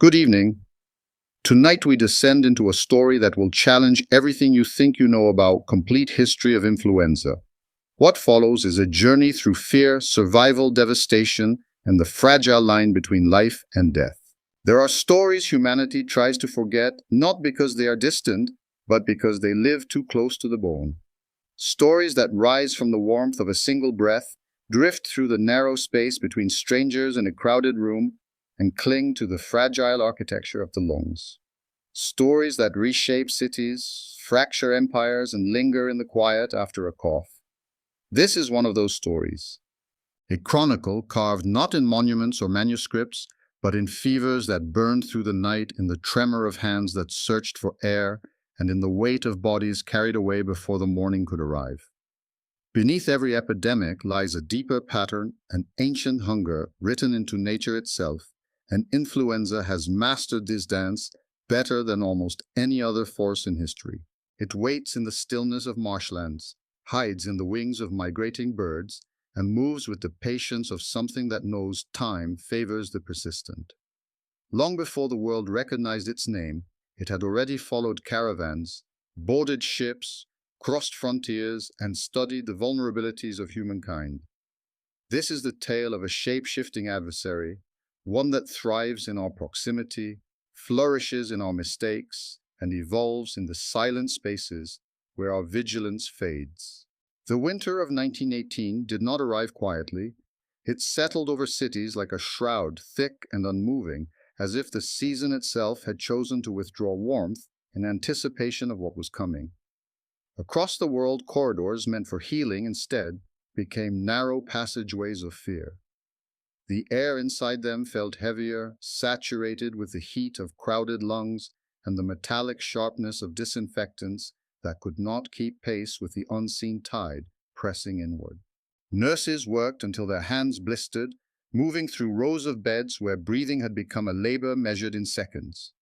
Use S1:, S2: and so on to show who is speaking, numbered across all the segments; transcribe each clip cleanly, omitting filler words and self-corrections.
S1: Good evening. Tonight we descend into a story that will challenge everything you think you know about complete history of influenza. What follows is a journey through fear, survival, devastation, and the fragile line between life and death. There are stories humanity tries to forget, not because they are distant, but because they live too close to the bone. Stories that rise from the warmth of a single breath, drift through the narrow space between strangers in a crowded room, and cling to the fragile architecture of the lungs. Stories that reshape cities, fracture empires, and linger in the quiet after a cough. This is one of those stories. A chronicle carved not in monuments or manuscripts, but in fevers that burned through the night, in the tremor of hands that searched for air, and in the weight of bodies carried away before the morning could arrive. Beneath every epidemic lies a deeper pattern, an ancient hunger written into nature itself, and influenza has mastered this dance better than almost any other force in history. It waits in the stillness of marshlands, hides in the wings of migrating birds, and moves with the patience of something that knows time favors the persistent. Long before the world recognized its name, it had already followed caravans, boarded ships, crossed frontiers, and studied the vulnerabilities of humankind. This is the tale of a shape-shifting adversary, one that thrives in our proximity, flourishes in our mistakes, and evolves in the silent spaces where our vigilance fades. The winter of 1918 did not arrive quietly. It settled over cities like a shroud, thick and unmoving, as if the season itself had chosen to withdraw warmth in anticipation of what was coming. Across the world, corridors meant for healing instead became narrow passageways of fear. The air inside them felt heavier, saturated with the heat of crowded lungs and the metallic sharpness of disinfectants that could not keep pace with the unseen tide pressing inward. Nurses worked until their hands blistered, moving through rows of beds where breathing had become a labor measured in seconds.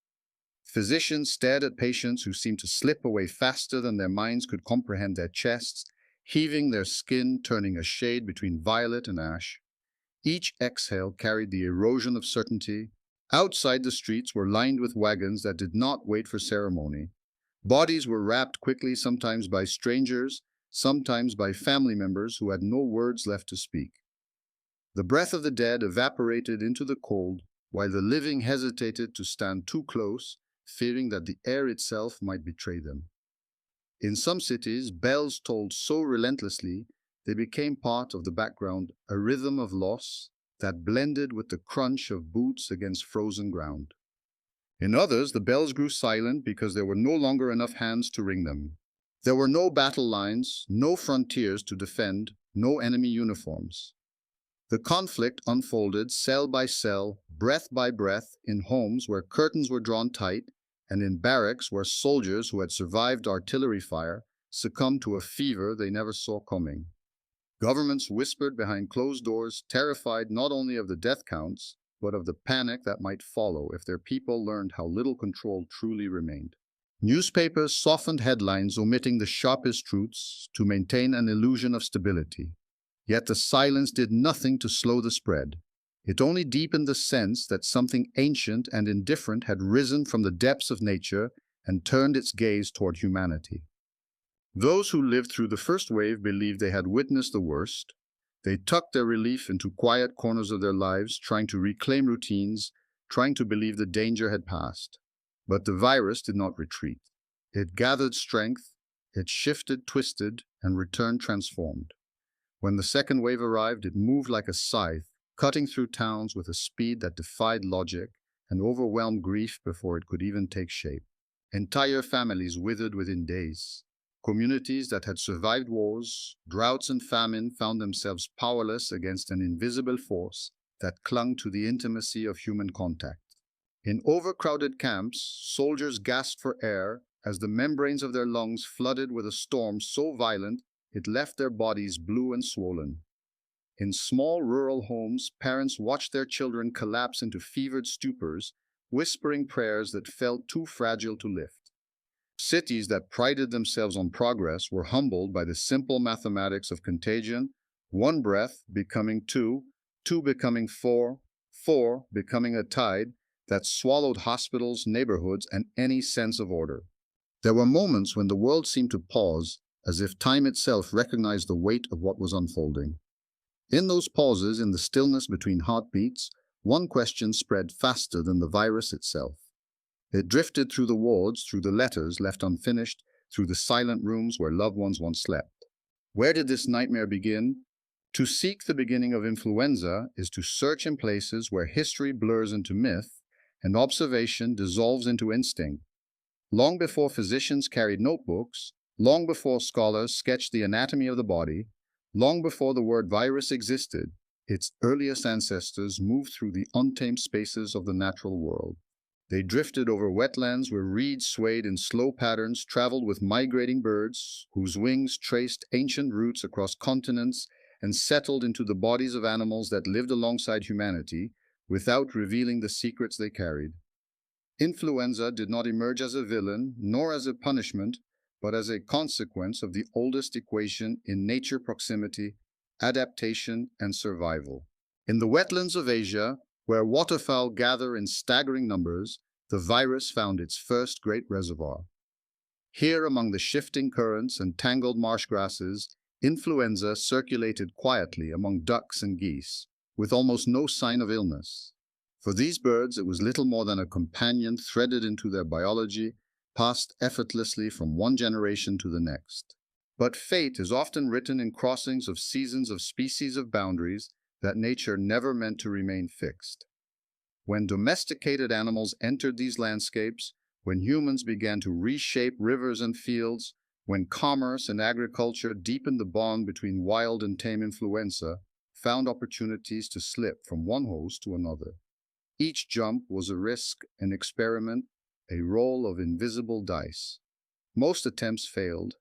S1: Physicians stared at patients who seemed to slip away faster than their minds could comprehend their chests, heaving their skin, turning a shade between violet and ash. Each exhale carried the erosion of certainty. Outside, the streets were lined with wagons that did not wait for ceremony. Bodies were wrapped quickly, sometimes by strangers, sometimes by family members who had no words left to speak. The breath of the dead evaporated into the cold, while the living hesitated to stand too close, fearing that the air itself might betray them. In some cities, bells tolled so relentlessly they became part of the background, a rhythm of loss that blended with the crunch of boots against frozen ground. In others, the bells grew silent because there were no longer enough hands to ring them. There were no battle lines, no frontiers to defend, no enemy uniforms. The conflict unfolded cell by cell, breath by breath, in homes where curtains were drawn tight, and in barracks where soldiers who had survived artillery fire succumbed to a fever they never saw coming. Governments whispered behind closed doors, terrified not only of the death counts, but of the panic that might follow if their people learned how little control truly remained. Newspapers softened headlines omitting the sharpest truths to maintain an illusion of stability. Yet the silence did nothing to slow the spread. It only deepened the sense that something ancient and indifferent had risen from the depths of nature and turned its gaze toward humanity. Those who lived through the first wave believed they had witnessed the worst. They tucked their relief into quiet corners of their lives, trying to reclaim routines, trying to believe the danger had passed. But the virus did not retreat. It gathered strength, it shifted, twisted, and returned transformed. When the second wave arrived, it moved like a scythe, cutting through towns with a speed that defied logic and overwhelmed grief before it could even take shape. Entire families withered within days. Communities that had survived wars, droughts, and famine found themselves powerless against an invisible force that clung to the intimacy of human contact. In overcrowded camps, soldiers gasped for air as the membranes of their lungs flooded with a storm so violent it left their bodies blue and swollen. In small rural homes, parents watched their children collapse into fevered stupors, whispering prayers that felt too fragile to lift. Cities that prided themselves on progress were humbled by the simple mathematics of contagion, one breath becoming two, two becoming four, four becoming a tide that swallowed hospitals, neighborhoods, and any sense of order. There were moments when the world seemed to pause, as if time itself recognized the weight of what was unfolding. In those pauses, in the stillness between heartbeats, one question spread faster than the virus itself. It drifted through the wards, through the letters left unfinished, through the silent rooms where loved ones once slept. Where did this nightmare begin? To seek the beginning of influenza is to search in places where history blurs into myth and observation dissolves into instinct. Long before physicians carried notebooks, long before scholars sketched the anatomy of the body, long before the word virus existed, its earliest ancestors moved through the untamed spaces of the natural world. They drifted over wetlands where reeds swayed in slow patterns, traveled with migrating birds whose wings traced ancient routes across continents, and settled into the bodies of animals that lived alongside humanity without revealing the secrets they carried. Influenza did not emerge as a villain, nor as a punishment, but as a consequence of the oldest equation in nature: proximity, adaptation, and survival. In the wetlands of Asia, where waterfowl gather in staggering numbers, the virus found its first great reservoir. Here, among the shifting currents and tangled marsh grasses, influenza circulated quietly among ducks and geese, with almost no sign of illness. For these birds, it was little more than a companion threaded into their biology, passed effortlessly from one generation to the next. But fate is often written in crossings of seasons, of species, of boundaries that nature never meant to remain fixed. When domesticated animals entered these landscapes, when humans began to reshape rivers and fields, when commerce and agriculture deepened the bond between wild and tame, influenza found opportunities to slip from one host to another. Each jump was a risk, an experiment, a roll of invisible dice. Most attempts failed,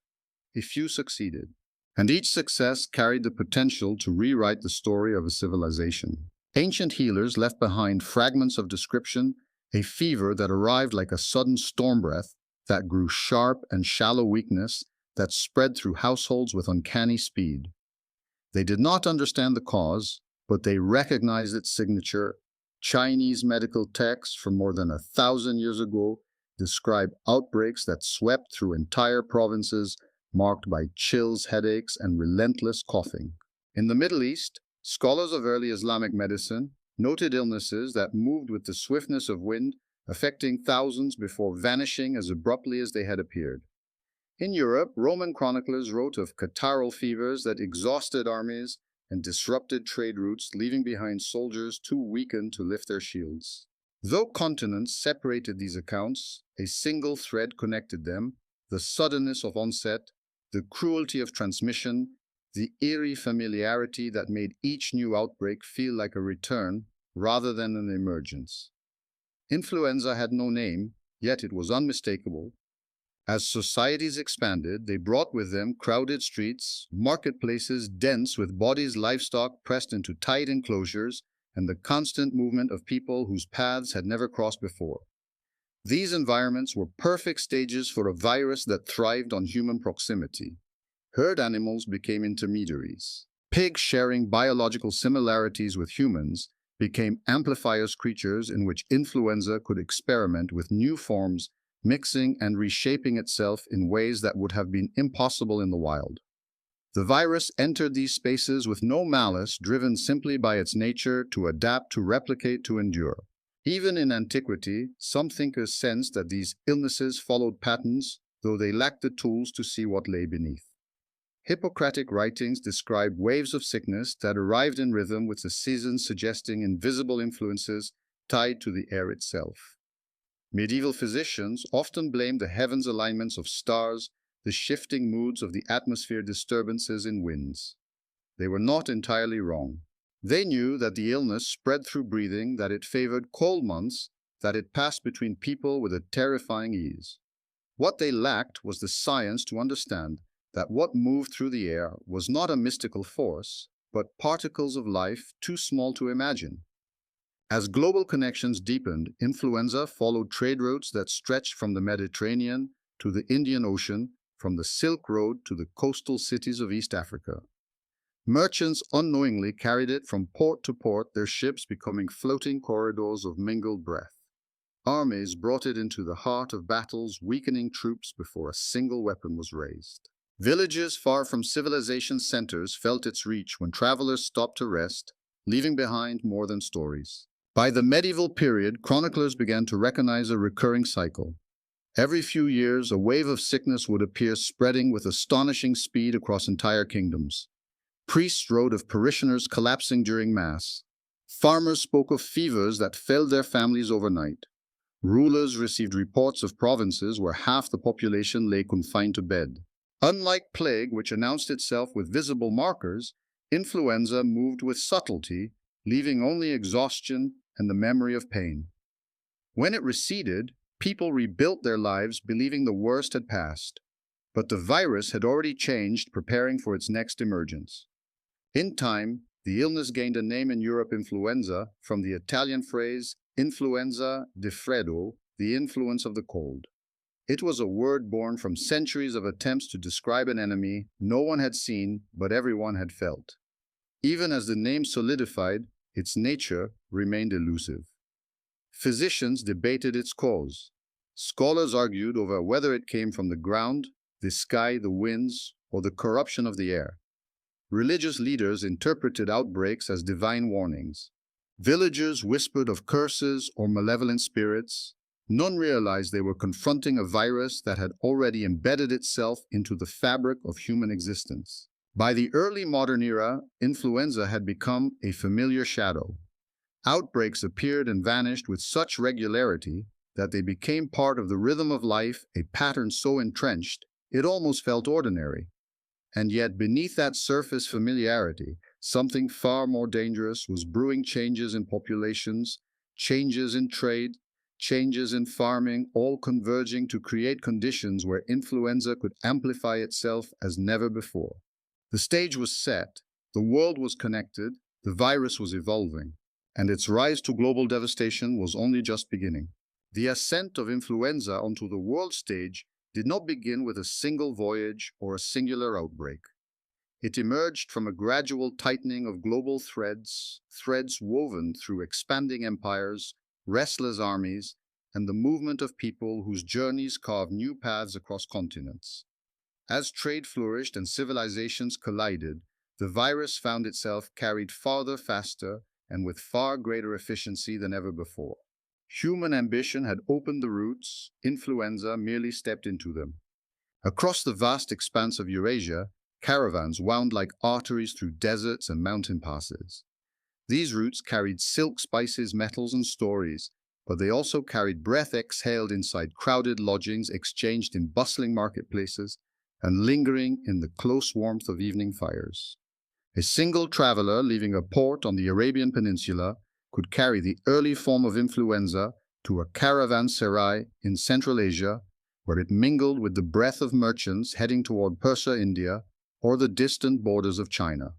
S1: a few succeeded, and each success carried the potential to rewrite the story of a civilization. Ancient healers left behind fragments of description, a fever that arrived like a sudden storm breath, that grew sharp and shallow weakness, that spread through households with uncanny speed. They did not understand the cause, but they recognized its signature. Chinese medical texts from more than 1,000 years ago describe outbreaks that swept through entire provinces, marked by chills, headaches, and relentless coughing. In the Middle East, scholars of early Islamic medicine noted illnesses that moved with the swiftness of wind, affecting thousands before vanishing as abruptly as they had appeared. In Europe, Roman chroniclers wrote of catarrhal fevers that exhausted armies and disrupted trade routes, leaving behind soldiers too weakened to lift their shields. Though continents separated these accounts, a single thread connected them: the suddenness of onset, the cruelty of transmission, the eerie familiarity that made each new outbreak feel like a return rather than an emergence. Influenza had no name, yet it was unmistakable. As societies expanded, they brought with them crowded streets, marketplaces dense with bodies, livestock pressed into tight enclosures, and the constant movement of people whose paths had never crossed before. These environments were perfect stages for a virus that thrived on human proximity. Herd animals became intermediaries. Pigs, sharing biological similarities with humans, became amplifiers, creatures in which influenza could experiment with new forms, mixing and reshaping itself in ways that would have been impossible in the wild. The virus entered these spaces with no malice, driven simply by its nature to adapt, to replicate, to endure. Even in antiquity, some thinkers sensed that these illnesses followed patterns, though they lacked the tools to see what lay beneath. Hippocratic writings describe waves of sickness that arrived in rhythm with the seasons, suggesting invisible influences tied to the air itself. Medieval physicians often blamed the heavens' alignments of stars, the shifting moods of the atmosphere, disturbances in winds. They were not entirely wrong. They knew that the illness spread through breathing, that it favored cold months, that it passed between people with a terrifying ease. What they lacked was the science to understand that what moved through the air was not a mystical force, but particles of life too small to imagine. As global connections deepened, influenza followed trade routes that stretched from the Mediterranean to the Indian Ocean, from the Silk Road to the coastal cities of East Africa. Merchants unknowingly carried it from port to port, their ships becoming floating corridors of mingled breath. Armies brought it into the heart of battles, weakening troops before a single weapon was raised. Villages far from civilization centers felt its reach when travelers stopped to rest, leaving behind more than stories. By the medieval period, chroniclers began to recognize a recurring cycle. Every few years, a wave of sickness would appear, spreading with astonishing speed across entire kingdoms. Priests wrote of parishioners collapsing during Mass. Farmers spoke of fevers that felled their families overnight. Rulers received reports of provinces where half the population lay confined to bed. Unlike plague, which announced itself with visible markers, influenza moved with subtlety, leaving only exhaustion and the memory of pain. When it receded, people rebuilt their lives believing the worst had passed. But the virus had already changed, preparing for its next emergence. In time, the illness gained a name in Europe: influenza, from the Italian phrase influenza di freddo, the influence of the cold. It was a word born from centuries of attempts to describe an enemy no one had seen but everyone had felt. Even as the name solidified, its nature remained elusive. Physicians debated its cause. Scholars argued over whether it came from the ground, the sky, the winds, or the corruption of the air. Religious leaders interpreted outbreaks as divine warnings. Villagers whispered of curses or malevolent spirits. None realized they were confronting a virus that had already embedded itself into the fabric of human existence. By the early modern era, influenza had become a familiar shadow. Outbreaks appeared and vanished with such regularity that they became part of the rhythm of life, a pattern so entrenched it almost felt ordinary. And yet, beneath that surface familiarity, something far more dangerous was brewing: changes in populations, changes in trade, changes in farming, all converging to create conditions where influenza could amplify itself as never before. The stage was set, the world was connected, the virus was evolving, and its rise to global devastation was only just beginning. The ascent of influenza onto the world stage did not begin with a single voyage or a singular outbreak. It emerged from a gradual tightening of global threads woven through expanding empires, restless armies, and the movement of people whose journeys carved new paths across continents. As trade flourished and civilizations collided, the virus found itself carried farther, faster, and with far greater efficiency than ever before. Human ambition had opened the routes, influenza merely stepped into them. Across the vast expanse of Eurasia, caravans wound like arteries through deserts and mountain passes. These routes carried silk, spices, metals, and stories, but they also carried breath exhaled inside crowded lodgings, exchanged in bustling marketplaces, and lingering in the close warmth of evening fires. A single traveler leaving a port on the Arabian Peninsula could carry the early form of influenza to a caravanserai in Central Asia, where it mingled with the breath of merchants heading toward Persia, India, or the distant borders of China.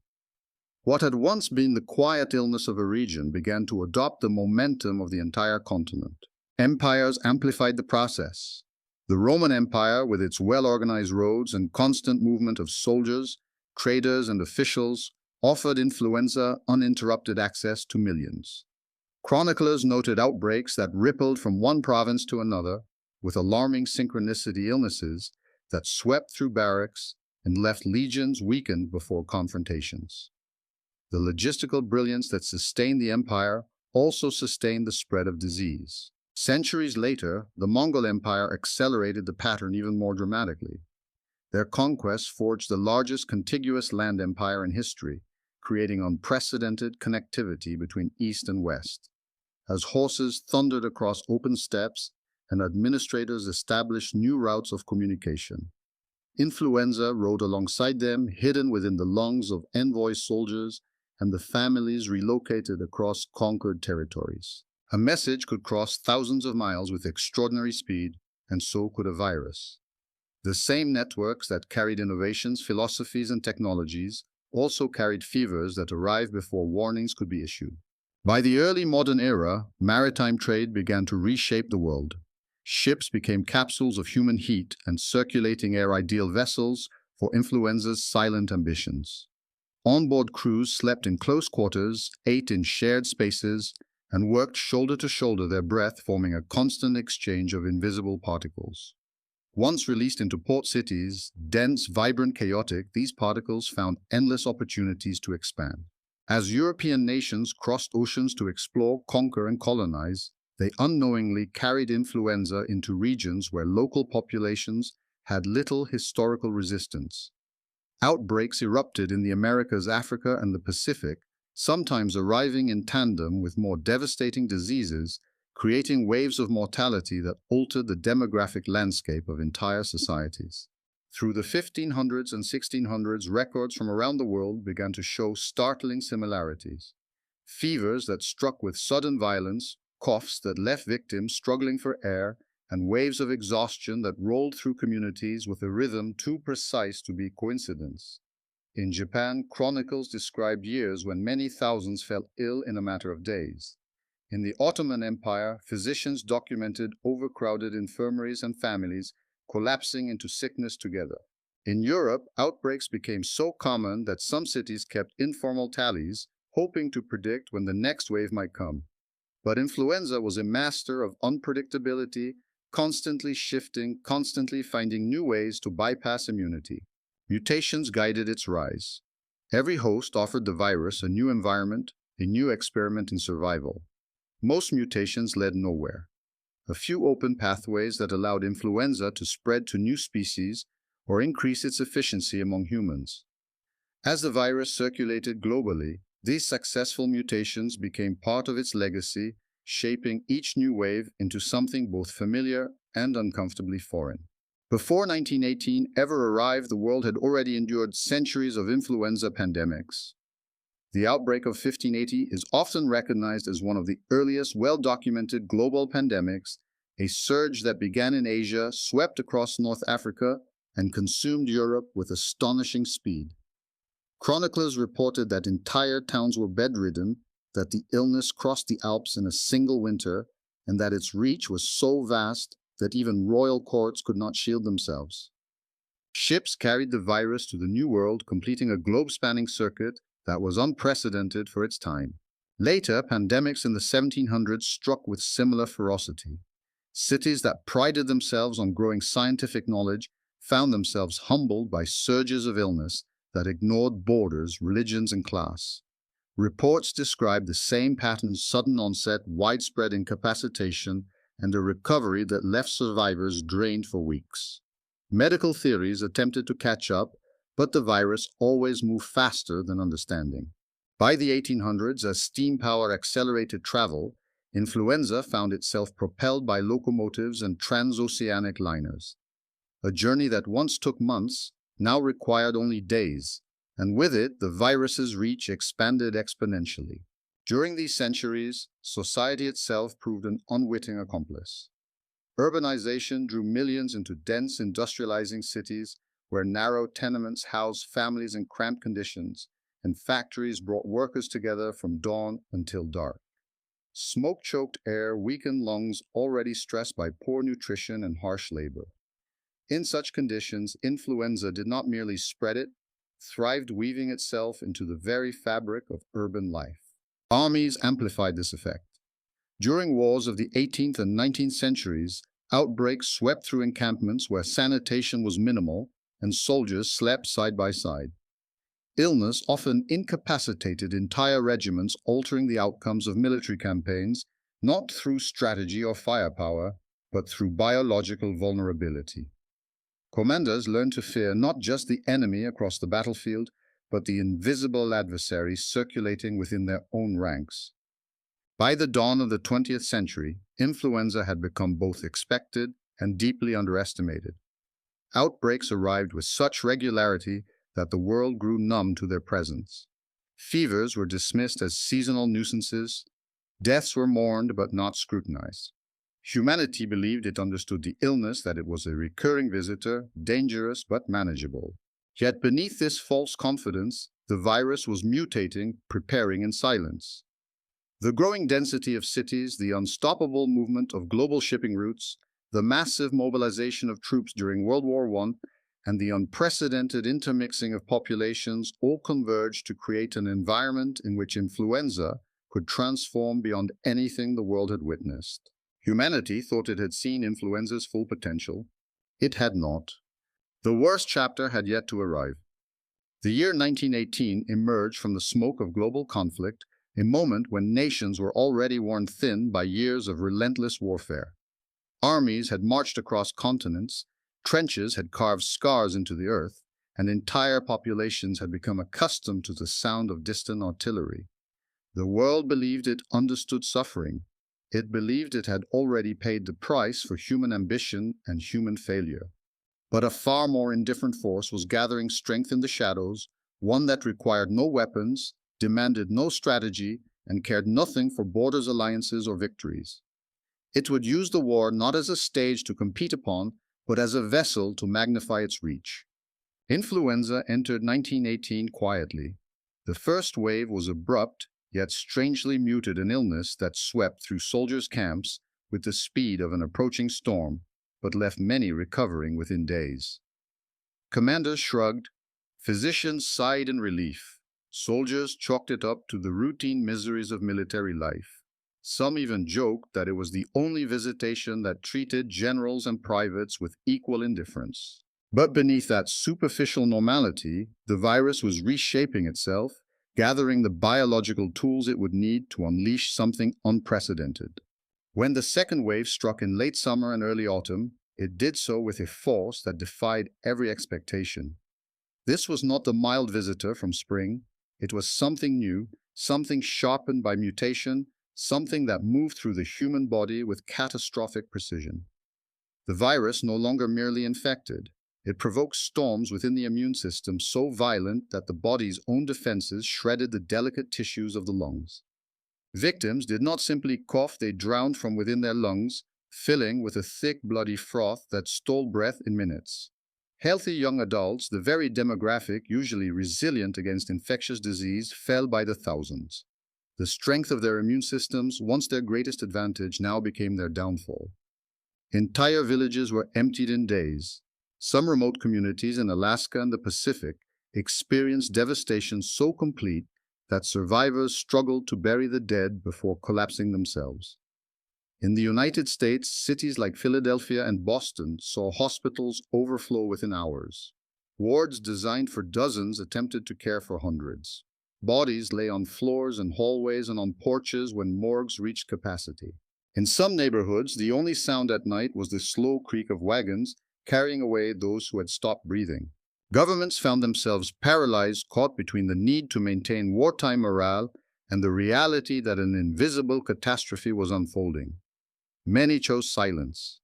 S1: What had once been the quiet illness of a region began to adopt the momentum of the entire continent. Empires amplified the process. The Roman Empire, with its well-organized roads and constant movement of soldiers, traders, and officials, offered influenza uninterrupted access to millions. Chroniclers noted outbreaks that rippled from one province to another, with alarming synchronicity: illnesses that swept through barracks and left legions weakened before confrontations. The logistical brilliance that sustained the empire also sustained the spread of disease. Centuries later, the Mongol Empire accelerated the pattern even more dramatically. Their conquests forged the largest contiguous land empire in history, creating unprecedented connectivity between East and West. As horses thundered across open steppes and administrators established new routes of communication, influenza rode alongside them, hidden within the lungs of envoy soldiers and the families relocated across conquered territories. A message could cross thousands of miles with extraordinary speed, and so could a virus. The same networks that carried innovations, philosophies, and technologies also carried fevers that arrived before warnings could be issued. By the early modern era, maritime trade began to reshape the world. Ships became capsules of human heat and circulating air, ideal vessels for influenza's silent ambitions. Onboard crews slept in close quarters, ate in shared spaces, and worked shoulder to shoulder, their breath forming a constant exchange of invisible particles. Once released into port cities, dense, vibrant, chaotic, these particles found endless opportunities to expand. As European nations crossed oceans to explore, conquer, and colonize, they unknowingly carried influenza into regions where local populations had little historical resistance. Outbreaks erupted in the Americas, Africa, and the Pacific, sometimes arriving in tandem with more devastating diseases, creating waves of mortality that altered the demographic landscape of entire societies. Through the 1500s and 1600s, records from around the world began to show startling similarities. Fevers that struck with sudden violence, coughs that left victims struggling for air, and waves of exhaustion that rolled through communities with a rhythm too precise to be coincidence. In Japan, chronicles described years when many thousands fell ill in a matter of days. In the Ottoman Empire, physicians documented overcrowded infirmaries and families collapsing into sickness together. In Europe, outbreaks became so common that some cities kept informal tallies, hoping to predict when the next wave might come. But influenza was a master of unpredictability, constantly shifting, constantly finding new ways to bypass immunity. Mutations guided its rise. Every host offered the virus a new environment, a new experiment in survival. Most mutations led nowhere. A few open pathways that allowed influenza to spread to new species or increase its efficiency among humans. As the virus circulated globally, these successful mutations became part of its legacy, shaping each new wave into something both familiar and uncomfortably foreign. Before 1918 ever arrived, the world had already endured centuries of influenza pandemics. The outbreak of 1580 is often recognized as one of the earliest well-documented global pandemics, a surge that began in Asia, swept across North Africa, and consumed Europe with astonishing speed. Chroniclers reported that entire towns were bedridden, that the illness crossed the Alps in a single winter, and that its reach was so vast that even royal courts could not shield themselves. Ships carried the virus to the New World, completing a globe-spanning circuit that was unprecedented for its time. Later, pandemics in the 1700s struck with similar ferocity. Cities that prided themselves on growing scientific knowledge found themselves humbled by surges of illness that ignored borders, religions, and class. Reports described the same pattern: sudden onset, widespread incapacitation, and a recovery that left survivors drained for weeks. Medical theories attempted to catch up, but the virus always moved faster than understanding. By the 1800s, as steam power accelerated travel, influenza found itself propelled by locomotives and transoceanic liners. A journey that once took months now required only days, and with it, the virus's reach expanded exponentially. During these centuries, society itself proved an unwitting accomplice. Urbanization drew millions into dense, industrializing cities where narrow tenements housed families in cramped conditions, and factories brought workers together from dawn until dark. Smoke-choked air weakened lungs already stressed by poor nutrition and harsh labor. In such conditions, influenza did not merely spread, it thrived, weaving itself into the very fabric of urban life. Armies amplified this effect. During wars of the 18th and 19th centuries, outbreaks swept through encampments where sanitation was minimal and soldiers slept side by side. Illness often incapacitated entire regiments, altering the outcomes of military campaigns, not through strategy or firepower, but through biological vulnerability. Commanders learned to fear not just the enemy across the battlefield, but the invisible adversary circulating within their own ranks. By the dawn of the 20th century, influenza had become both expected and deeply underestimated. Outbreaks arrived with such regularity that the world grew numb to their presence. Fevers were dismissed as seasonal nuisances. Deaths were mourned but not scrutinized. Humanity believed it understood the illness, that it was a recurring visitor, dangerous but manageable. Yet beneath this false confidence, the virus was mutating, preparing in silence. The growing density of cities, the unstoppable movement of global shipping routes, the massive mobilization of troops during World War I, and the unprecedented intermixing of populations all converged to create an environment in which influenza could transform beyond anything the world had witnessed. Humanity thought it had seen influenza's full potential. It had not. The worst chapter had yet to arrive. The year 1918 emerged from the smoke of global conflict, a moment when nations were already worn thin by years of relentless warfare. Armies had marched across continents, trenches had carved scars into the earth, and entire populations had become accustomed to the sound of distant artillery. The world believed it understood suffering. It believed it had already paid the price for human ambition and human failure. But a far more indifferent force was gathering strength in the shadows, one that required no weapons, demanded no strategy, and cared nothing for borders, alliances, or victories. It would use the war not as a stage to compete upon, but as a vessel to magnify its reach. Influenza entered 1918 quietly. The first wave was abrupt, yet strangely muted, an illness that swept through soldiers' camps with the speed of an approaching storm, but left many recovering within days. Commanders shrugged, physicians sighed in relief, soldiers chalked it up to the routine miseries of military life. Some even joked that it was the only visitation that treated generals and privates with equal indifference. But beneath that superficial normality, the virus was reshaping itself, gathering the biological tools it would need to unleash something unprecedented. When the second wave struck in late summer and early autumn, it did so with a force that defied every expectation. This was not the mild visitor from spring. It was something new, something sharpened by mutation, something that moved through the human body with catastrophic precision. The virus no longer merely infected. It provoked storms within the immune system so violent that the body's own defenses shredded the delicate tissues of the lungs. Victims did not simply cough, they drowned from within their lungs, filling with a thick, bloody froth that stole breath in minutes. Healthy young adults, the very demographic usually resilient against infectious disease, fell by the thousands. The strength of their immune systems, once their greatest advantage, now became their downfall. Entire villages were emptied in days. Some remote communities in Alaska and the Pacific experienced devastation so complete that survivors struggled to bury the dead before collapsing themselves. In the United States, cities like Philadelphia and Boston saw hospitals overflow within hours. Wards designed for dozens attempted to care for hundreds. Bodies lay on floors and hallways and on porches when morgues reached capacity. In some neighborhoods, the only sound at night was the slow creak of wagons carrying away those who had stopped breathing. Governments found themselves paralyzed, caught between the need to maintain wartime morale and the reality that an invisible catastrophe was unfolding. Many chose silence.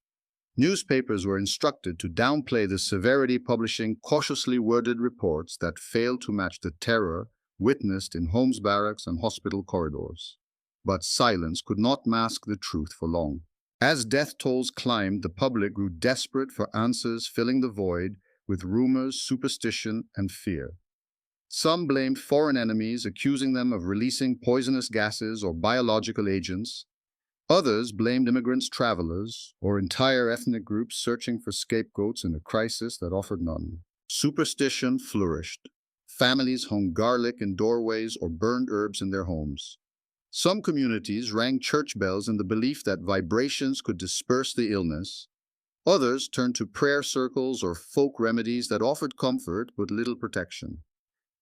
S1: Newspapers were instructed to downplay the severity, publishing cautiously worded reports that failed to match the terror witnessed in homes, barracks, and hospital corridors. But silence could not mask the truth for long. As death tolls climbed, the public grew desperate for answers, filling the void with rumors, superstition, and fear. Some blamed foreign enemies, accusing them of releasing poisonous gases or biological agents. Others blamed immigrants, travelers, or entire ethnic groups searching for scapegoats in a crisis that offered none. Superstition flourished. Families hung garlic in doorways or burned herbs in their homes. Some communities rang church bells in the belief that vibrations could disperse the illness. Others turned to prayer circles or folk remedies that offered comfort but little protection.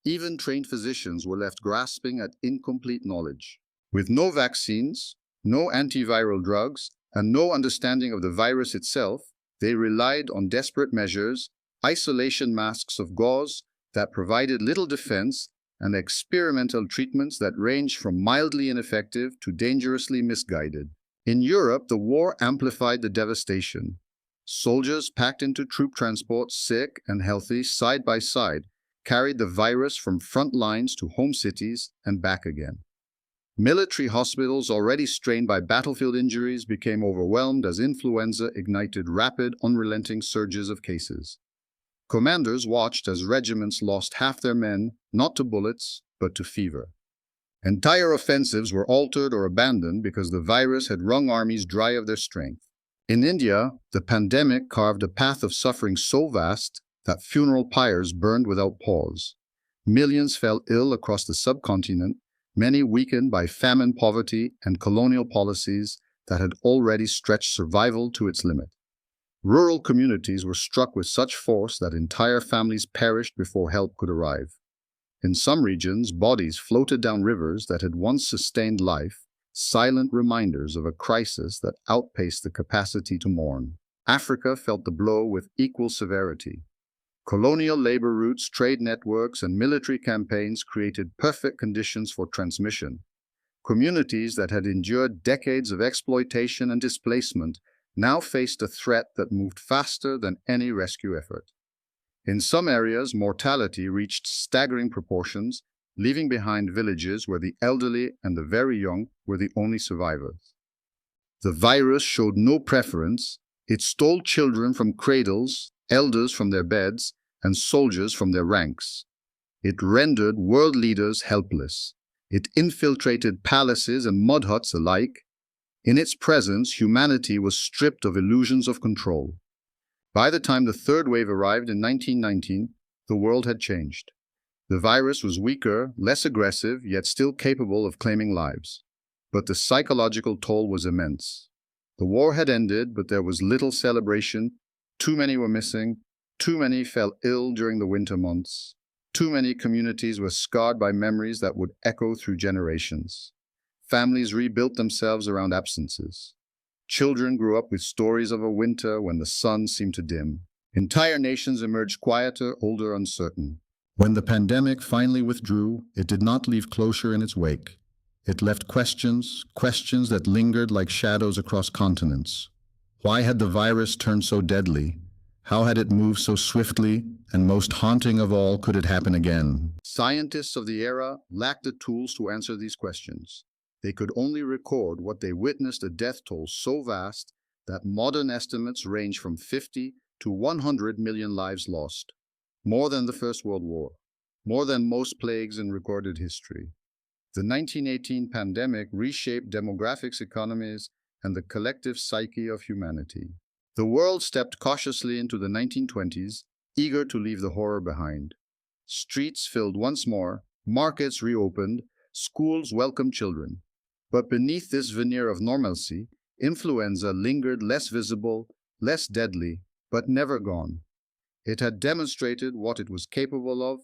S1: Even trained physicians were left grasping at incomplete knowledge. With no vaccines, no antiviral drugs, and no understanding of the virus itself, they relied on desperate measures, isolation masks of gauze that provided little defense, and experimental treatments that ranged from mildly ineffective to dangerously misguided. In Europe, the war amplified the devastation. Soldiers packed into troop transports, sick and healthy, side by side, carried the virus from front lines to home cities and back again. Military hospitals, already strained by battlefield injuries, became overwhelmed as influenza ignited rapid, unrelenting surges of cases. Commanders watched as regiments lost half their men, not to bullets, but to fever. Entire offensives were altered or abandoned because the virus had wrung armies dry of their strength. In India, the pandemic carved a path of suffering so vast that funeral pyres burned without pause. Millions fell ill across the subcontinent, many weakened by famine, poverty, and colonial policies that had already stretched survival to its limit. Rural communities were struck with such force that entire families perished before help could arrive. In some regions, bodies floated down rivers that had once sustained life, silent reminders of a crisis that outpaced the capacity to mourn. Africa felt the blow with equal severity. Colonial labor routes, trade networks, and military campaigns created perfect conditions for transmission. Communities that had endured decades of exploitation and displacement now faced a threat that moved faster than any rescue effort. In some areas, mortality reached staggering proportions, leaving behind villages where the elderly and the very young were the only survivors. The virus showed no preference. It stole children from cradles, elders from their beds, and soldiers from their ranks. It rendered world leaders helpless. It infiltrated palaces and mud huts alike. In its presence, humanity was stripped of illusions of control. By the time the third wave arrived in 1919, the world had changed. The virus was weaker, less aggressive, yet still capable of claiming lives. But the psychological toll was immense. The war had ended, but there was little celebration. Too many were missing. Too many fell ill during the winter months. Too many communities were scarred by memories that would echo through generations. Families rebuilt themselves around absences. Children grew up with stories of a winter when the sun seemed to dim. Entire nations emerged quieter, older, uncertain. When the pandemic finally withdrew, it did not leave closure in its wake. It left questions that lingered like shadows across continents. Why had the virus turned so deadly? How had it moved so swiftly? And most haunting of all, could it happen again? Scientists of the era lacked the tools to answer these questions. They could only record what they witnessed, a death toll so vast that modern estimates range from 50 to 100 million lives lost. More than the First World War. More than most plagues in recorded history. The 1918 pandemic reshaped demographics, economies, and the collective psyche of humanity. The world stepped cautiously into the 1920s, eager to leave the horror behind. Streets filled once more, markets reopened, schools welcomed children. But beneath this veneer of normalcy, influenza lingered, less visible, less deadly, but never gone. It had demonstrated what it was capable of.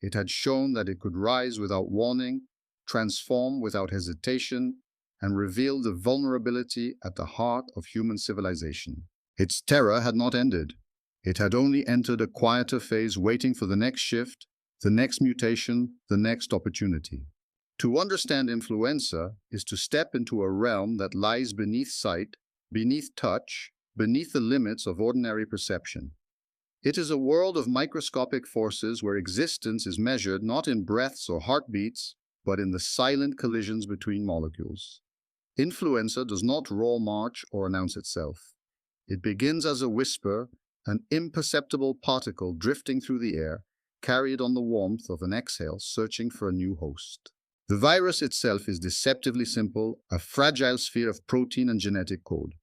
S1: It had shown that it could rise without warning, transform without hesitation, and reveal the vulnerability at the heart of human civilization. Its terror had not ended. It had only entered a quieter phase, waiting for the next shift, the next mutation, the next opportunity. To understand influenza is to step into a realm that lies beneath sight, beneath touch, beneath the limits of ordinary perception. It is a world of microscopic forces where existence is measured not in breaths or heartbeats, but in the silent collisions between molecules. Influenza does not roar march or announce itself. It begins as a whisper, an imperceptible particle drifting through the air, carried on the warmth of an exhale, searching for a new host. The virus itself is deceptively simple, a fragile sphere of protein and genetic code.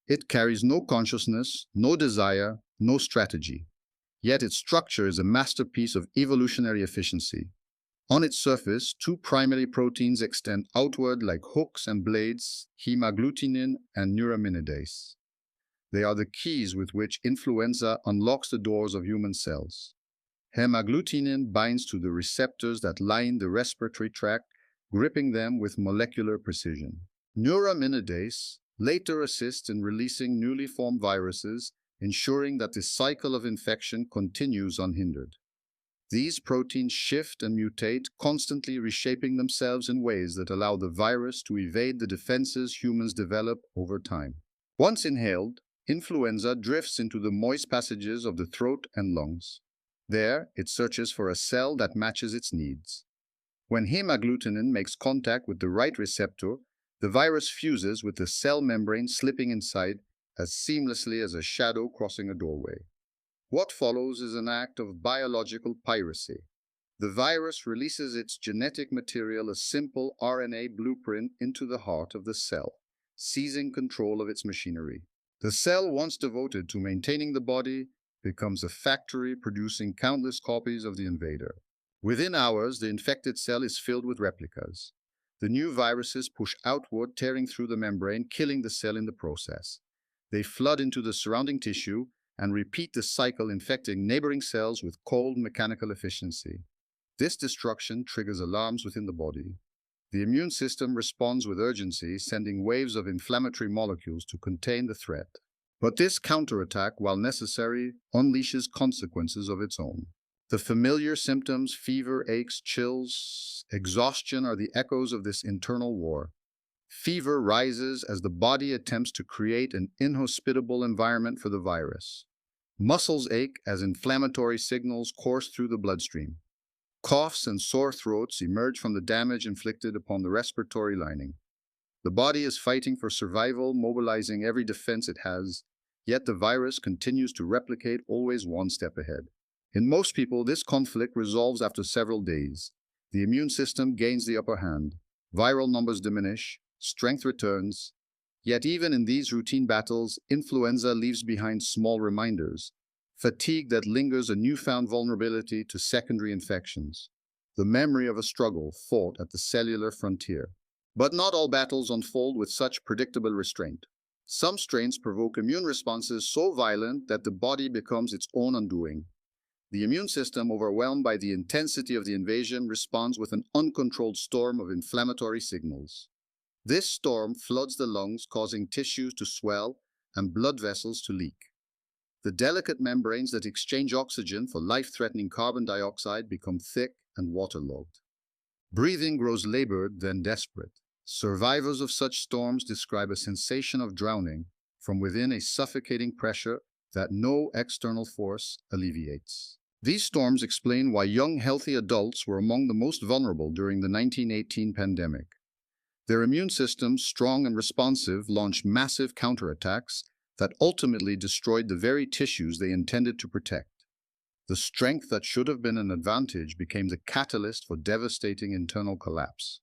S1: It carries no consciousness, no desire, no strategy. Yet its structure is a masterpiece of evolutionary efficiency. On its surface, two primary proteins extend outward like hooks and blades, hemagglutinin and neuraminidase. They are the keys with which influenza unlocks the doors of human cells. Hemagglutinin binds to the receptors that line the respiratory tract, gripping them with molecular precision. Neuraminidase later assists in releasing newly formed viruses, ensuring that the cycle of infection continues unhindered. These proteins shift and mutate, constantly reshaping themselves in ways that allow the virus to evade the defenses humans develop over time. Once inhaled, influenza drifts into the moist passages of the throat and lungs. There, it searches for a cell that matches its needs. When hemagglutinin makes contact with the right receptor, the virus fuses with the cell membrane, slipping inside as seamlessly as a shadow crossing a doorway. What follows is an act of biological piracy. The virus releases its genetic material, a simple RNA blueprint, into the heart of the cell, seizing control of its machinery. The cell, once devoted to maintaining the body, becomes a factory producing countless copies of the invader. Within hours, the infected cell is filled with replicas. The new viruses push outward, tearing through the membrane, killing the cell in the process. They flood into the surrounding tissue and repeat the cycle, infecting neighboring cells with cold mechanical efficiency. This destruction triggers alarms within the body. The immune system responds with urgency, sending waves of inflammatory molecules to contain the threat. But this counterattack, while necessary, unleashes consequences of its own. The familiar symptoms, fever, aches, chills, exhaustion, are the echoes of this internal war. Fever rises as the body attempts to create an inhospitable environment for the virus. Muscles ache as inflammatory signals course through the bloodstream. Coughs and sore throats emerge from the damage inflicted upon the respiratory lining. The body is fighting for survival, mobilizing every defense it has, yet the virus continues to replicate, always one step ahead. In most people, this conflict resolves after several days. The immune system gains the upper hand. Viral numbers diminish, strength returns. Yet even in these routine battles, influenza leaves behind small reminders. Fatigue that lingers, a newfound vulnerability to secondary infections. The memory of a struggle fought at the cellular frontier. But not all battles unfold with such predictable restraint. Some strains provoke immune responses so violent that the body becomes its own undoing. The immune system, overwhelmed by the intensity of the invasion, responds with an uncontrolled storm of inflammatory signals. This storm floods the lungs, causing tissues to swell and blood vessels to leak. The delicate membranes that exchange oxygen for life-threatening carbon dioxide become thick and waterlogged. Breathing grows labored, then desperate. Survivors of such storms describe a sensation of drowning from within, a suffocating pressure that no external force alleviates. These storms explain why young, healthy adults were among the most vulnerable during the 1918 pandemic. Their immune systems, strong and responsive, launched massive counterattacks that ultimately destroyed the very tissues they intended to protect. The strength that should have been an advantage became the catalyst for devastating internal collapse.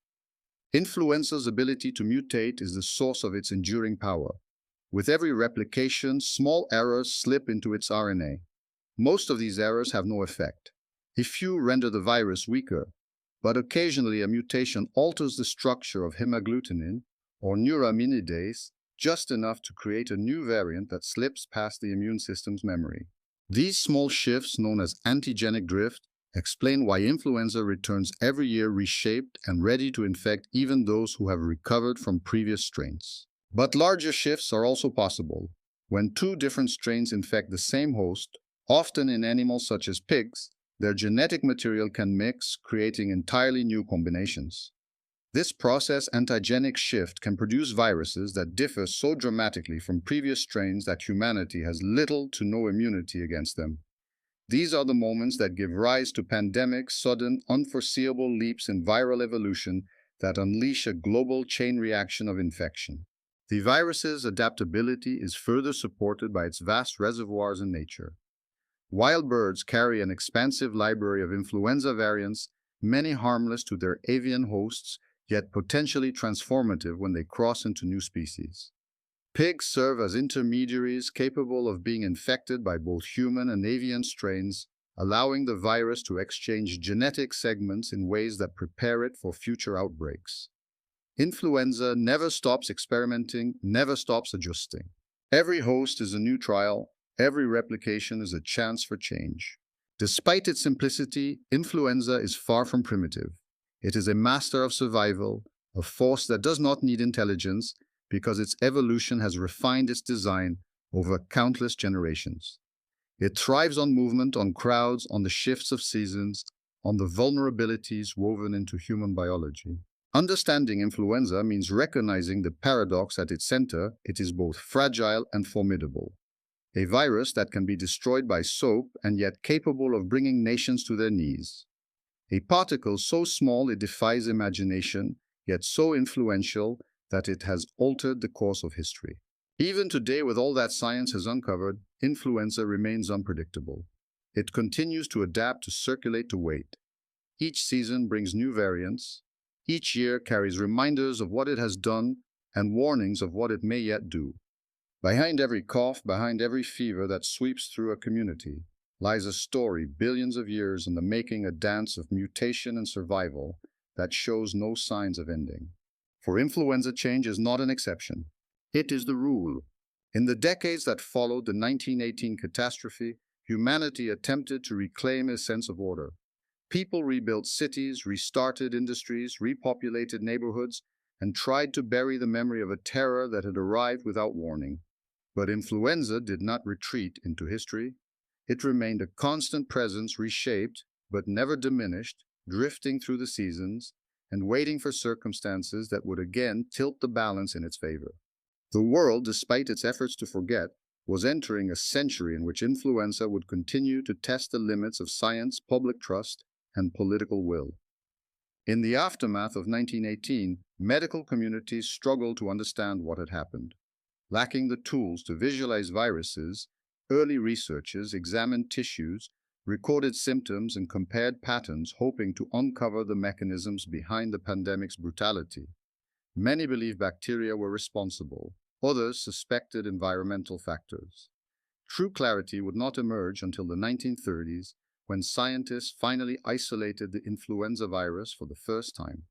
S1: Influenza's ability to mutate is the source of its enduring power. With every replication, small errors slip into its RNA. Most of these errors have no effect. A few render the virus weaker, but occasionally a mutation alters the structure of hemagglutinin or neuraminidase just enough to create a new variant that slips past the immune system's memory. These small shifts, known as antigenic drift, explain why influenza returns every year reshaped and ready to infect even those who have recovered from previous strains. But larger shifts are also possible. When two different strains infect the same host, often in animals such as pigs, their genetic material can mix, creating entirely new combinations. This process, antigenic shift, can produce viruses that differ so dramatically from previous strains that humanity has little to no immunity against them. These are the moments that give rise to pandemics, sudden, unforeseeable leaps in viral evolution that unleash a global chain reaction of infection. The virus's adaptability is further supported by its vast reservoirs in nature. Wild birds carry an expansive library of influenza variants, many harmless to their avian hosts, yet potentially transformative when they cross into new species. Pigs serve as intermediaries capable of being infected by both human and avian strains, allowing the virus to exchange genetic segments in ways that prepare it for future outbreaks. Influenza never stops experimenting, never stops adjusting. Every host is a new trial, every replication is a chance for change. Despite its simplicity, influenza is far from primitive. It is a master of survival, a force that does not need intelligence because its evolution has refined its design over countless generations. It thrives on movement, on crowds, on the shifts of seasons, on the vulnerabilities woven into human biology. Understanding influenza means recognizing the paradox at its center. It is both fragile and formidable. A virus that can be destroyed by soap and yet capable of bringing nations to their knees. A particle so small it defies imagination, yet so influential that it has altered the course of history. Even today, with all that science has uncovered, influenza remains unpredictable. It continues to adapt, to circulate, to wait. Each season brings new variants. Each year carries reminders of what it has done and warnings of what it may yet do. Behind every cough, behind every fever that sweeps through a community, lies a story billions of years in the making, a dance of mutation and survival that shows no signs of ending. For influenza, change is not an exception. It is the rule. In the decades that followed the 1918 catastrophe, humanity attempted to reclaim a sense of order. People rebuilt cities, restarted industries, repopulated neighborhoods, and tried to bury the memory of a terror that had arrived without warning. But influenza did not retreat into history. It remained a constant presence, reshaped, but never diminished, drifting through the seasons, and waiting for circumstances that would again tilt the balance in its favor. The world, despite its efforts to forget, was entering a century in which influenza would continue to test the limits of science, public trust, and political will. In the aftermath of 1918, medical communities struggled to understand what had happened. Lacking the tools to visualize viruses, early researchers examined tissues, recorded symptoms, and compared patterns, hoping to uncover the mechanisms behind the pandemic's brutality. Many believed bacteria were responsible. Others suspected environmental factors. True clarity would not emerge until the 1930s, when scientists finally isolated the influenza virus for the first time.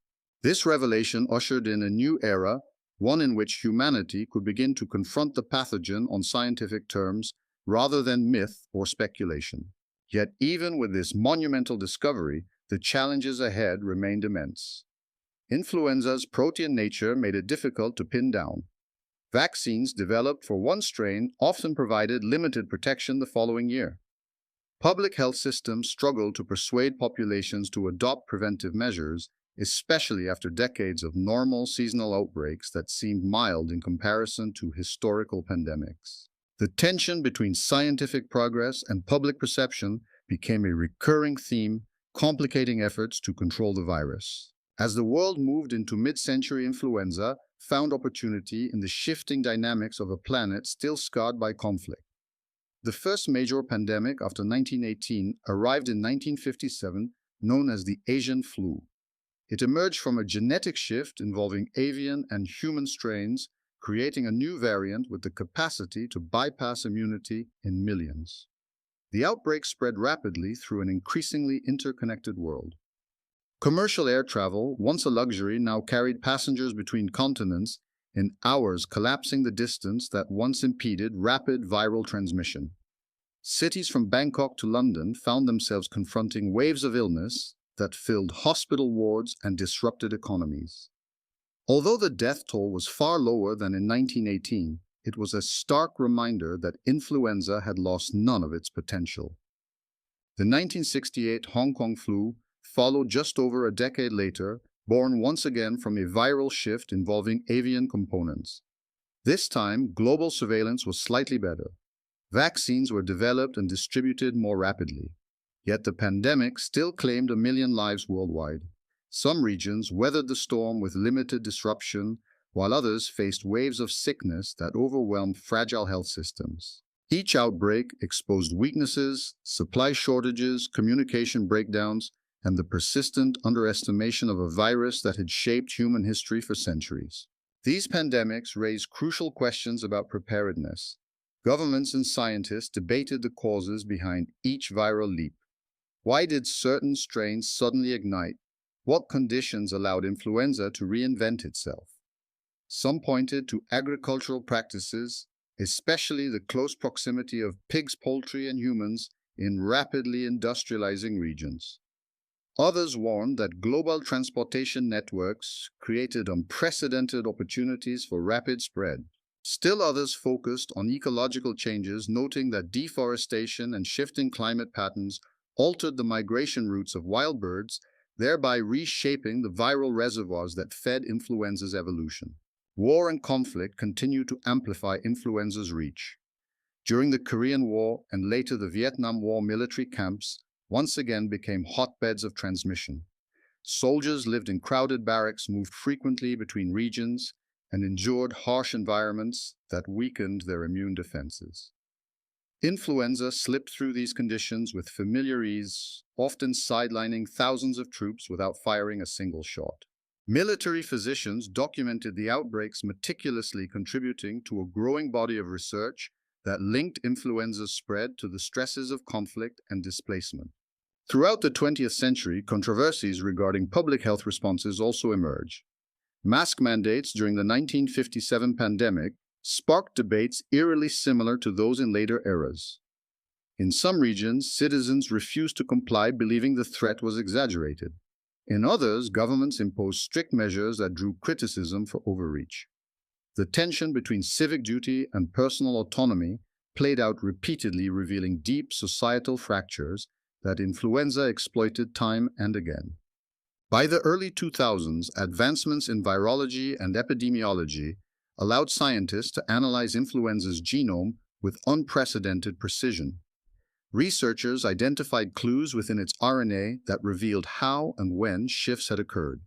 S1: This revelation ushered in a new era, one in which humanity could begin to confront the pathogen on scientific terms rather than myth or speculation. Yet even with this monumental discovery, the challenges ahead remained immense. Influenza's protean nature made it difficult to pin down. Vaccines developed for one strain often provided limited protection the following year. Public health systems struggled to persuade populations to adopt preventive measures, especially after decades of normal seasonal outbreaks that seemed mild in comparison to historical pandemics. The tension between scientific progress and public perception became a recurring theme, complicating efforts to control the virus. As the world moved into mid-century, influenza found opportunity in the shifting dynamics of a planet still scarred by conflict. The first major pandemic after 1918 arrived in 1957, known as the Asian flu. It emerged from a genetic shift involving avian and human strains, creating a new variant with the capacity to bypass immunity in millions. The outbreak spread rapidly through an increasingly interconnected world. Commercial air travel, once a luxury, now carried passengers between continents in hours, collapsing the distance that once impeded rapid viral transmission. Cities from Bangkok to London found themselves confronting waves of illness that filled hospital wards and disrupted economies. Although the death toll was far lower than in 1918, it was a stark reminder that influenza had lost none of its potential. The 1968 Hong Kong flu followed just over a decade later, born once again from a viral shift involving avian components. This time, global surveillance was slightly better. Vaccines were developed and distributed more rapidly. Yet the pandemic still claimed 1 million lives worldwide. Some regions weathered the storm with limited disruption, while others faced waves of sickness that overwhelmed fragile health systems. Each outbreak exposed weaknesses, supply shortages, communication breakdowns, and the persistent underestimation of a virus that had shaped human history for centuries. These pandemics raised crucial questions about preparedness. Governments and scientists debated the causes behind each viral leap. Why did certain strains suddenly ignite? What conditions allowed influenza to reinvent itself? Some pointed to agricultural practices, especially the close proximity of pigs, poultry, and humans in rapidly industrializing regions. Others warned that global transportation networks created unprecedented opportunities for rapid spread. Still others focused on ecological changes, noting that deforestation and shifting climate patterns altered the migration routes of wild birds, thereby reshaping the viral reservoirs that fed influenza's evolution. War and conflict continued to amplify influenza's reach. During the Korean War and later the Vietnam War, military camps once again became hotbeds of transmission. Soldiers lived in crowded barracks, moved frequently between regions, and endured harsh environments that weakened their immune defenses. Influenza slipped through these conditions with familiar ease, often sidelining thousands of troops without firing a single shot. Military physicians documented the outbreaks meticulously, contributing to a growing body of research that linked influenza's spread to the stresses of conflict and displacement. Throughout the 20th century, controversies regarding public health responses also emerge. Mask mandates during the 1957 pandemic sparked debates eerily similar to those in later eras. In some regions, citizens refused to comply, believing the threat was exaggerated. In others, governments imposed strict measures that drew criticism for overreach. The tension between civic duty and personal autonomy played out repeatedly, revealing deep societal fractures that influenza exploited time and again. By the early 2000s, advancements in virology and epidemiology allowed scientists to analyze influenza's genome with unprecedented precision. Researchers identified clues within its RNA that revealed how and when shifts had occurred.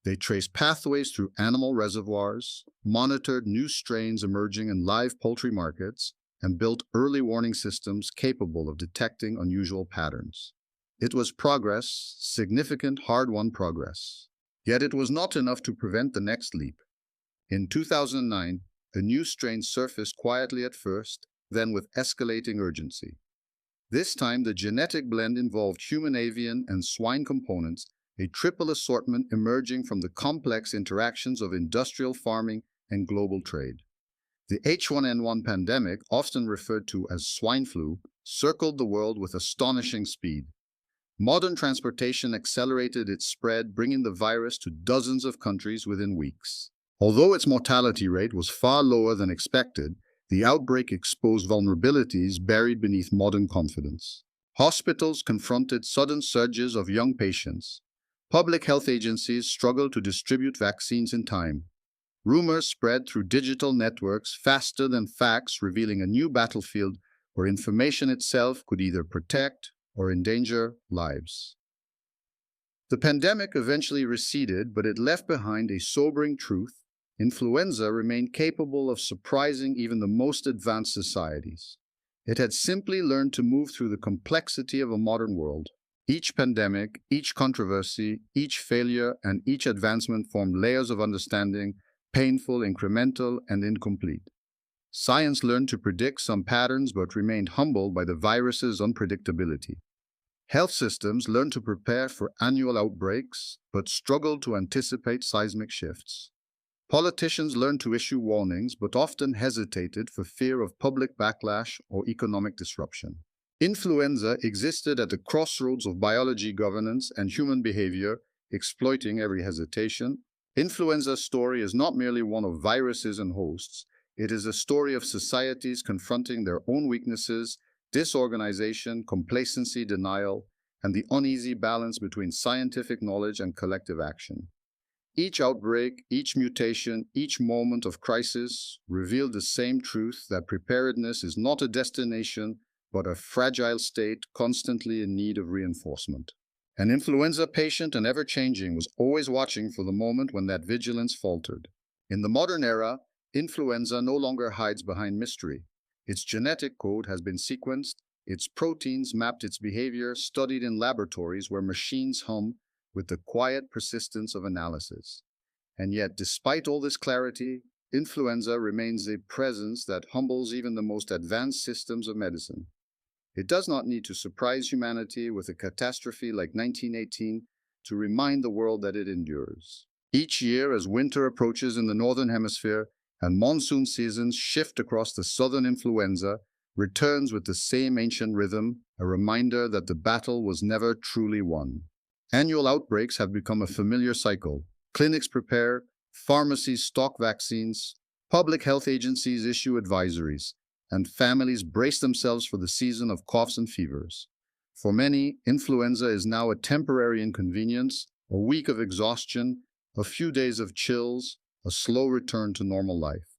S1: They traced pathways through animal reservoirs, monitored new strains emerging in live poultry markets, and built early warning systems capable of detecting unusual patterns. It was progress, significant, hard-won progress. Yet it was not enough to prevent the next leap. In 2009, a new strain surfaced quietly at first, then with escalating urgency. This time, the genetic blend involved human avian and swine components, a triple assortment emerging from the complex interactions of industrial farming and global trade. The H1N1 pandemic, often referred to as swine flu, circled the world with astonishing speed. Modern transportation accelerated its spread, bringing the virus to dozens of countries within weeks. Although its mortality rate was far lower than expected, the outbreak exposed vulnerabilities buried beneath modern confidence. Hospitals confronted sudden surges of young patients. Public health agencies struggled to distribute vaccines in time. Rumors spread through digital networks faster than facts, revealing a new battlefield where information itself could either protect or endanger lives. The pandemic eventually receded, but it left behind a sobering truth. Influenza remained capable of surprising even the most advanced societies. It had simply learned to move through the complexity of a modern world. Each pandemic, each controversy, each failure, and each advancement formed layers of understanding, painful, incremental, and incomplete. Science learned to predict some patterns but remained humbled by the virus's unpredictability. Health systems learned to prepare for annual outbreaks but struggled to anticipate seismic shifts. Politicians learned to issue warnings but often hesitated for fear of public backlash or economic disruption. Influenza existed at the crossroads of biology, governance, and human behavior, exploiting every hesitation. Influenza's story is not merely one of viruses and hosts, it is a story of societies confronting their own weaknesses, disorganization, complacency, denial, and the uneasy balance between scientific knowledge and collective action. Each outbreak, each mutation, each moment of crisis revealed the same truth that preparedness is not a destination, but a fragile state constantly in need of reinforcement. An influenza patient and ever-changing was always watching for the moment when that vigilance faltered. In the modern era, influenza no longer hides behind mystery. Its genetic code has been sequenced, its proteins mapped, its behavior studied in laboratories where machines hum with the quiet persistence of analysis. And yet, despite all this clarity, influenza remains a presence that humbles even the most advanced systems of medicine. It does not need to surprise humanity with a catastrophe like 1918 to remind the world that it endures. Each year, as winter approaches in the northern hemisphere and monsoon seasons shift across the southern, influenza returns with the same ancient rhythm, a reminder that the battle was never truly won. Annual outbreaks have become a familiar cycle. Clinics prepare, pharmacies stock vaccines, public health agencies issue advisories, and families brace themselves for the season of coughs and fevers. For many, influenza is now a temporary inconvenience, a week of exhaustion, a few days of chills, a slow return to normal life.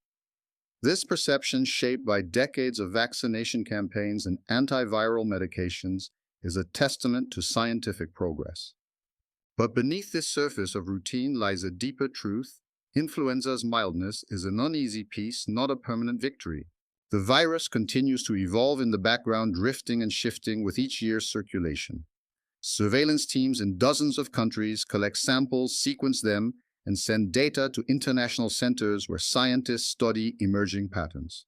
S1: This perception, shaped by decades of vaccination campaigns and antiviral medications, is a testament to scientific progress. But beneath this surface of routine lies a deeper truth. Influenza's mildness is an uneasy peace, not a permanent victory. The virus continues to evolve in the background, drifting and shifting with each year's circulation. Surveillance teams in dozens of countries collect samples, sequence them, and send data to international centers where scientists study emerging patterns.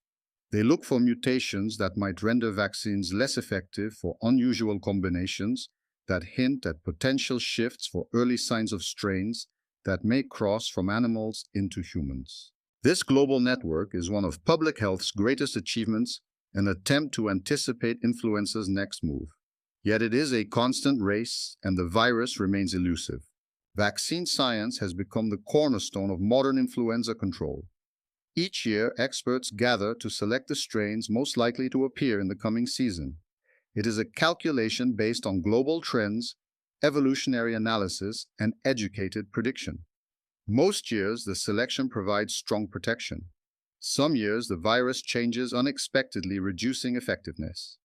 S1: They look for mutations that might render vaccines less effective, for unusual combinations that hint at potential shifts for early signs of strains that may cross from animals into humans. This global network is one of public health's greatest achievements, an attempt to anticipate influenza's next move. Yet it is a constant race, and the virus remains elusive. Vaccine science has become the cornerstone of modern influenza control. Each year, experts gather to select the strains most likely to appear in the coming season. It is a calculation based on global trends, evolutionary analysis, and educated prediction. Most years, the selection provides strong protection. Some years, the virus changes unexpectedly, reducing effectiveness.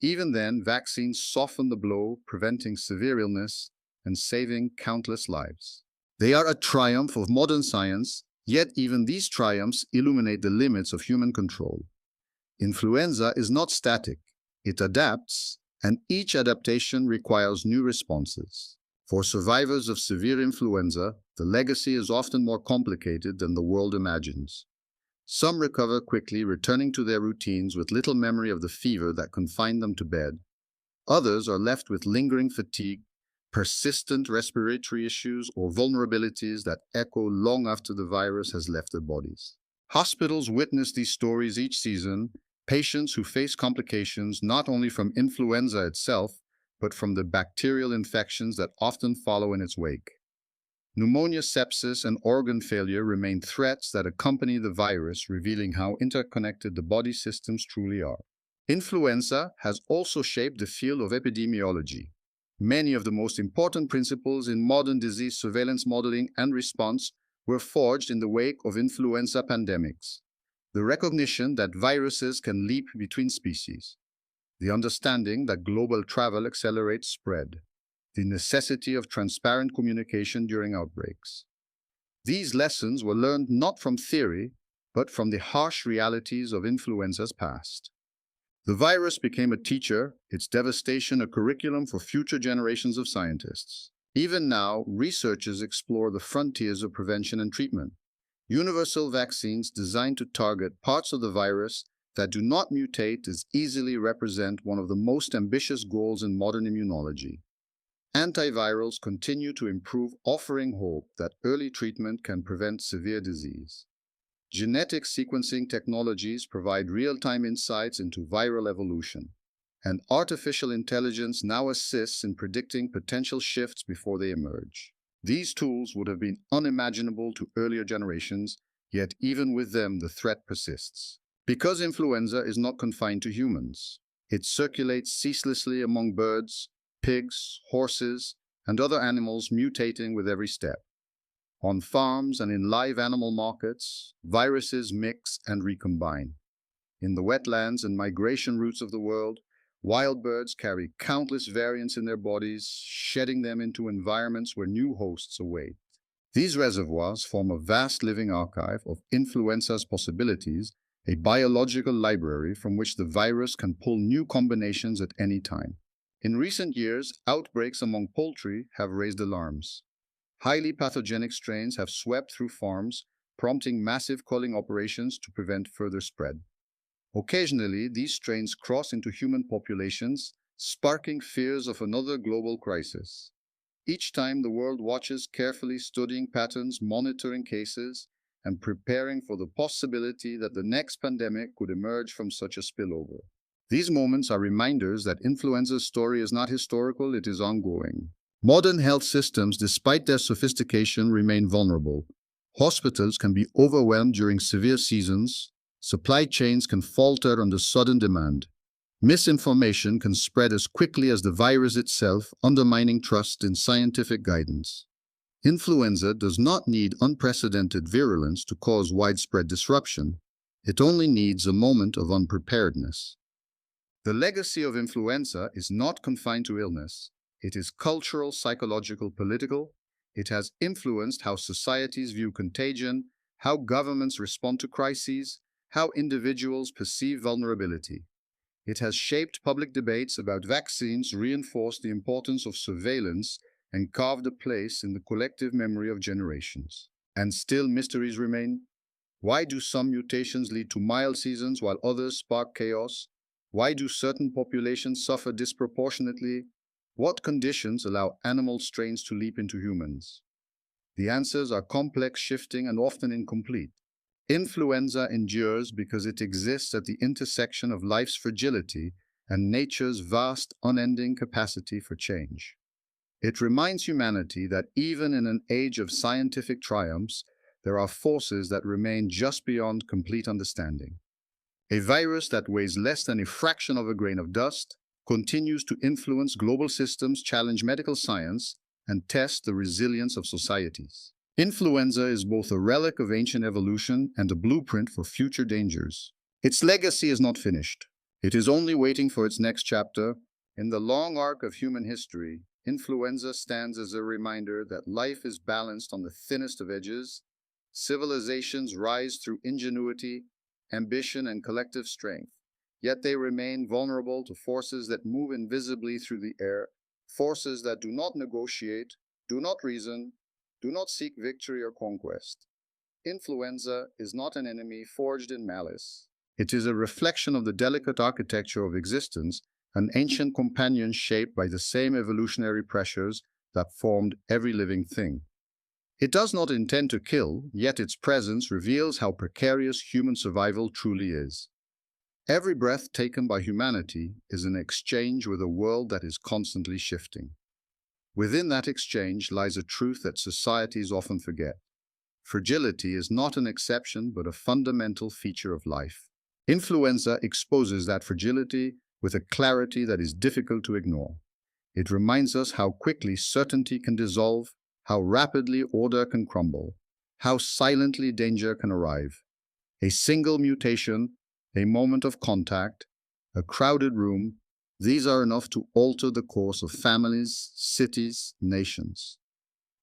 S1: Even then, vaccines soften the blow, preventing severe illness and saving countless lives. They are a triumph of modern science, yet even these triumphs illuminate the limits of human control. Influenza is not static. It adapts, and each adaptation requires new responses. For survivors of severe influenza, the legacy is often more complicated than the world imagines. Some recover quickly, returning to their routines with little memory of the fever that confined them to bed. Others are left with lingering fatigue, persistent respiratory issues, or vulnerabilities that echo long after the virus has left their bodies. Hospitals witness these stories each season, patients who face complications not only from influenza itself, but from the bacterial infections that often follow in its wake. Pneumonia, sepsis, and organ failure remain threats that accompany the virus, revealing how interconnected the body systems truly are. Influenza has also shaped the field of epidemiology. Many of the most important principles in modern disease surveillance modeling and response were forged in the wake of influenza pandemics. The recognition that viruses can leap between species, the understanding that global travel accelerates spread, the necessity of transparent communication during outbreaks. These lessons were learned not from theory, but from the harsh realities of influenza's past. The virus became a teacher, its devastation a curriculum for future generations of scientists. Even now, researchers explore the frontiers of prevention and treatment. Universal vaccines designed to target parts of the virus that do not mutate as easily represent one of the most ambitious goals in modern immunology. Antivirals continue to improve, offering hope that early treatment can prevent severe disease. Genetic sequencing technologies provide real-time insights into viral evolution, and artificial intelligence now assists in predicting potential shifts before they emerge. These tools would have been unimaginable to earlier generations, yet even with them the threat persists. Because influenza is not confined to humans, it circulates ceaselessly among birds, pigs, horses, and other animals, mutating with every step. On farms and in live animal markets, viruses mix and recombine. In the wetlands and migration routes of the world, wild birds carry countless variants in their bodies, shedding them into environments where new hosts await. These reservoirs form a vast living archive of influenza's possibilities, a biological library from which the virus can pull new combinations at any time. In recent years, outbreaks among poultry have raised alarms. Highly pathogenic strains have swept through farms, prompting massive culling operations to prevent further spread. Occasionally, these strains cross into human populations, sparking fears of another global crisis. Each time, the world watches carefully, studying patterns, monitoring cases, and preparing for the possibility that the next pandemic could emerge from such a spillover. These moments are reminders that influenza's story is not historical, it is ongoing. Modern health systems, despite their sophistication, remain vulnerable. Hospitals can be overwhelmed during severe seasons. Supply chains can falter under sudden demand. Misinformation can spread as quickly as the virus itself, undermining trust in scientific guidance. Influenza does not need unprecedented virulence to cause widespread disruption. It only needs a moment of unpreparedness. The legacy of influenza is not confined to illness. It is cultural, psychological, political. It has influenced how societies view contagion, how governments respond to crises, how individuals perceive vulnerability. It has shaped public debates about vaccines, reinforced the importance of surveillance, and carved a place in the collective memory of generations. And still mysteries remain. Why do some mutations lead to mild seasons while others spark chaos? Why do certain populations suffer disproportionately? What conditions allow animal strains to leap into humans? The answers are complex, shifting, and often incomplete. Influenza endures because it exists at the intersection of life's fragility and nature's vast, unending capacity for change. It reminds humanity that even in an age of scientific triumphs, there are forces that remain just beyond complete understanding. A virus that weighs less than a fraction of a grain of dust continues to influence global systems, challenge medical science, and test the resilience of societies. Influenza is both a relic of ancient evolution and a blueprint for future dangers. Its legacy is not finished. It is only waiting for its next chapter. In the long arc of human history, influenza stands as a reminder that life is balanced on the thinnest of edges. Civilizations rise through ingenuity, ambition, and collective strength. Yet they remain vulnerable to forces that move invisibly through the air, forces that do not negotiate, do not reason, do not seek victory or conquest. Influenza is not an enemy forged in malice. It is a reflection of the delicate architecture of existence, an ancient companion shaped by the same evolutionary pressures that formed every living thing. It does not intend to kill, yet its presence reveals how precarious human survival truly is. Every breath taken by humanity is an exchange with a world that is constantly shifting. Within that exchange lies a truth that societies often forget. Fragility is not an exception but a fundamental feature of life. Influenza exposes that fragility with a clarity that is difficult to ignore. It reminds us how quickly certainty can dissolve, how rapidly order can crumble, how silently danger can arrive. A single mutation, a moment of contact, a crowded room, these are enough to alter the course of families, cities, nations.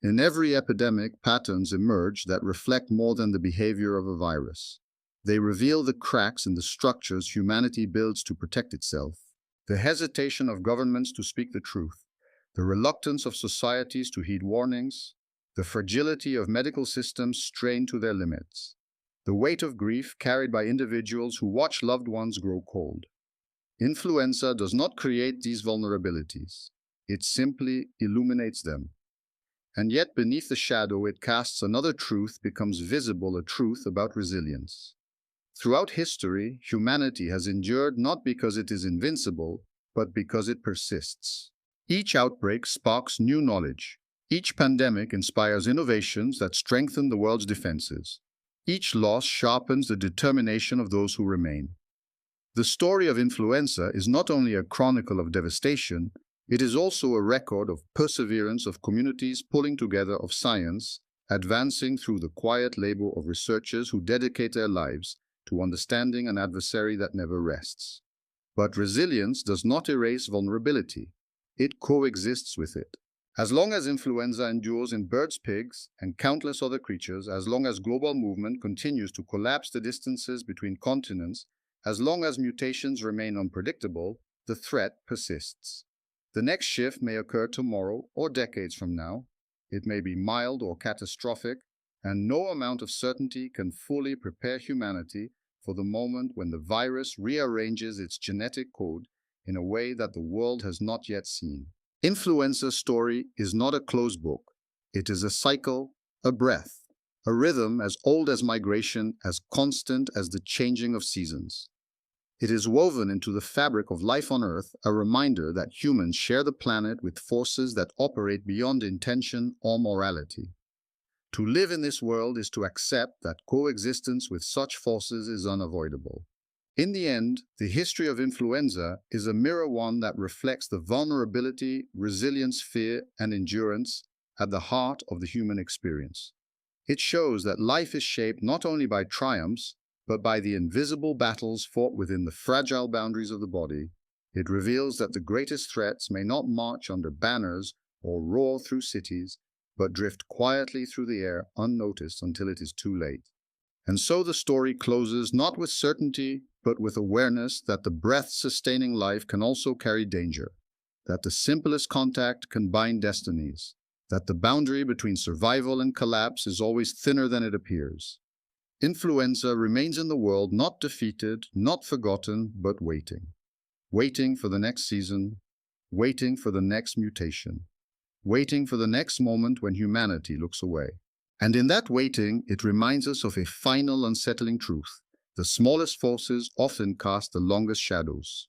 S1: In every epidemic, patterns emerge that reflect more than the behavior of a virus. They reveal the cracks in the structures humanity builds to protect itself, the hesitation of governments to speak the truth, the reluctance of societies to heed warnings, the fragility of medical systems strained to their limits, the weight of grief carried by individuals who watch loved ones grow cold. Influenza does not create these vulnerabilities. It simply illuminates them. And yet beneath the shadow it casts another truth becomes visible, a truth about resilience. Throughout history, humanity has endured not because it is invincible, but because it persists. Each outbreak sparks new knowledge. Each pandemic inspires innovations that strengthen the world's defenses. Each loss sharpens the determination of those who remain. The story of influenza is not only a chronicle of devastation, it is also a record of perseverance, of communities pulling together, of science, advancing through the quiet labor of researchers who dedicate their lives to understanding an adversary that never rests. But resilience does not erase vulnerability. It coexists with it. As long as influenza endures in birds, pigs, and countless other creatures, as long as global movement continues to collapse the distances between continents, as long as mutations remain unpredictable, the threat persists. The next shift may occur tomorrow or decades from now. It may be mild or catastrophic, and no amount of certainty can fully prepare humanity for the moment when the virus rearranges its genetic code in a way that the world has not yet seen. Influenza's story is not a closed book. It is a cycle, a breath, a rhythm as old as migration, as constant as the changing of seasons. It is woven into the fabric of life on Earth, a reminder that humans share the planet with forces that operate beyond intention or morality. To live in this world is to accept that coexistence with such forces is unavoidable. In the end, the history of influenza is a mirror, one that reflects the vulnerability, resilience, fear, and endurance at the heart of the human experience. It shows that life is shaped not only by triumphs, but by the invisible battles fought within the fragile boundaries of the body. It reveals that the greatest threats may not march under banners or roar through cities, but drift quietly through the air unnoticed until it is too late. And so the story closes not with certainty, but with awareness that the breath-sustaining life can also carry danger, that the simplest contact can bind destinies, that the boundary between survival and collapse is always thinner than it appears. Influenza remains in the world, not defeated, not forgotten, but waiting. Waiting for the next season, waiting for the next mutation, waiting for the next moment when humanity looks away. And in that waiting, it reminds us of a final unsettling truth. The smallest forces often cast the longest shadows.